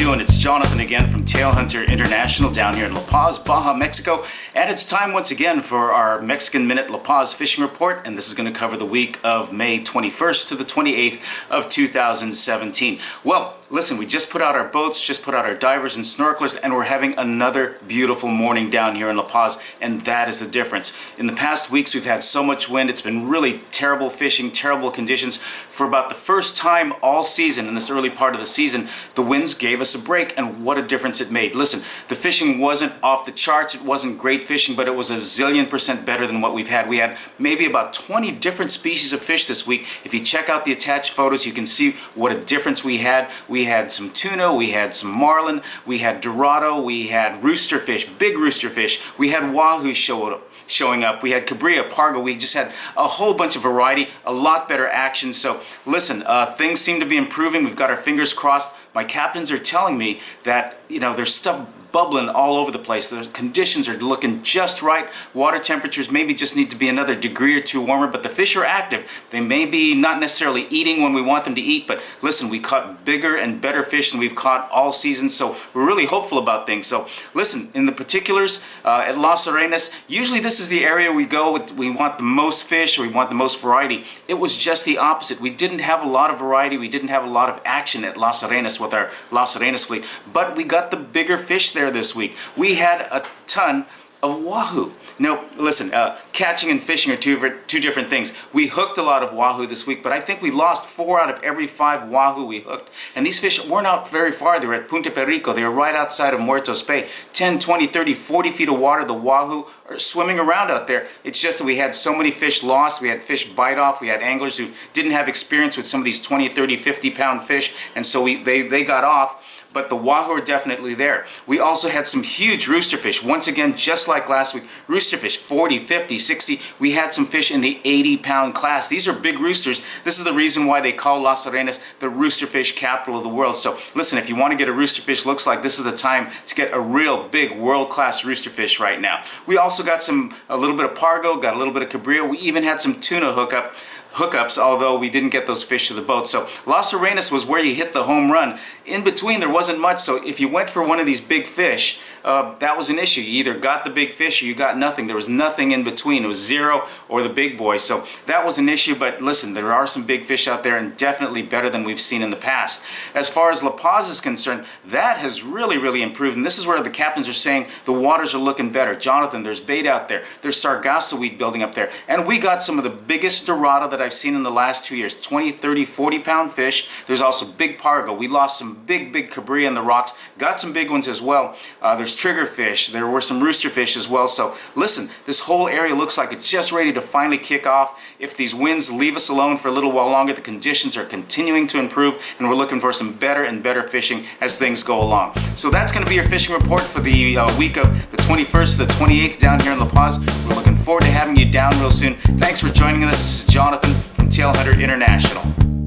doing? It's Jonathan again from Tailhunter International down here in La Paz, Baja, Mexico. And it's time once again for our Mexican Minute La Paz fishing report. And this is going to cover the week of May 21st to the 28th of 2017. Well, listen, we just put out our boats, just put out our divers and snorkelers, and we're having another beautiful morning down here in La Paz, and that is the difference. In the past weeks, we've had so much wind. It's been really terrible fishing, terrible conditions. For about the first time all season, in this early part of the season, the winds gave us a break, and what a difference it made. Listen, the fishing wasn't off the charts. It wasn't great fishing, but it was a zillion% better than what we've had. We had maybe about 20 different species of fish this week. If you check out the attached photos, you can see what a difference we had. We had some tuna, we had some marlin, we had dorado, we had roosterfish, big roosterfish, we had wahoo showing up, we had cabrilla, pargo, we just had a whole bunch of variety, a lot better action. So listen, things seem to be improving. We've got our fingers crossed. My captains are telling me that, you know, there's stuff bubbling all over the place. The conditions are looking just right. Water temperatures maybe just need to be another degree or two warmer, but the fish are active. They may be not necessarily eating when we want them to eat, but listen, we caught bigger and better fish than we've caught all season, so we're really hopeful about things. So listen, in the particulars, at Las Arenas, usually this is the area we go with, we want the most fish, or we want the most variety. It was just the opposite. We didn't have a lot of variety, we didn't have a lot of action at Las Arenas with our Las Arenas fleet, but we got the bigger fish there this week. We had a ton of wahoo. Now, listen, catching and fishing are two different things. We hooked a lot of wahoo this week, but I think we lost 4 out of every 5 wahoo we hooked. And these fish weren't out very far. They were at Punta Perico. They were right outside of Muertos Bay. 10, 20, 30, 40 feet of water. The wahoo are swimming around out there. It's just that we had so many fish lost. We had fish bite off. We had anglers who didn't have experience with some of these 20, 30, 50 pound fish, and so they got off. But the wahoo are definitely there. We also had some huge roosterfish. Once again, just like last week, roosterfish 40, 50, 60. We had some fish in the 80-pound class. These are big roosters. This is the reason why they call Las Arenas the roosterfish capital of the world. So listen, if you want to get a roosterfish, looks like this is the time to get a real big world-class roosterfish right now. We also got a little bit of pargo, got a little bit of cabrilla. We even had some tuna hookups, although we didn't get those fish to the boat. So Las Arenas was where you hit the home run. In between, there wasn't much, so if you went for one of these big fish, that was an issue. You either got the big fish or you got nothing. There was nothing in between. It was zero or the big boy. So that was an issue, but listen, there are some big fish out there, and definitely better than we've seen in the past. As far as La Paz is concerned, that has really improved, and this is where the captains are saying the waters are looking better. Jonathan, there's bait out there. There's sargasso weed building up there, and we got some of the biggest dorado that I've seen in the last 2 years. 20, 30, 40-pound fish. There's also big pargo. We lost some big cabrilla in the rocks. Got some big ones as well. There's triggerfish. There were some roosterfish as well. So listen, this whole area looks like it's just ready to finally kick off. If these winds leave us alone for a little while longer, the conditions are continuing to improve, and we're looking for some better and better fishing as things go along. So that's going to be your fishing report for the week of the 21st to the 28th down here in La Paz. We're looking forward to having you down real soon. Thanks for joining us. This is Jonathan from Tailhunter International.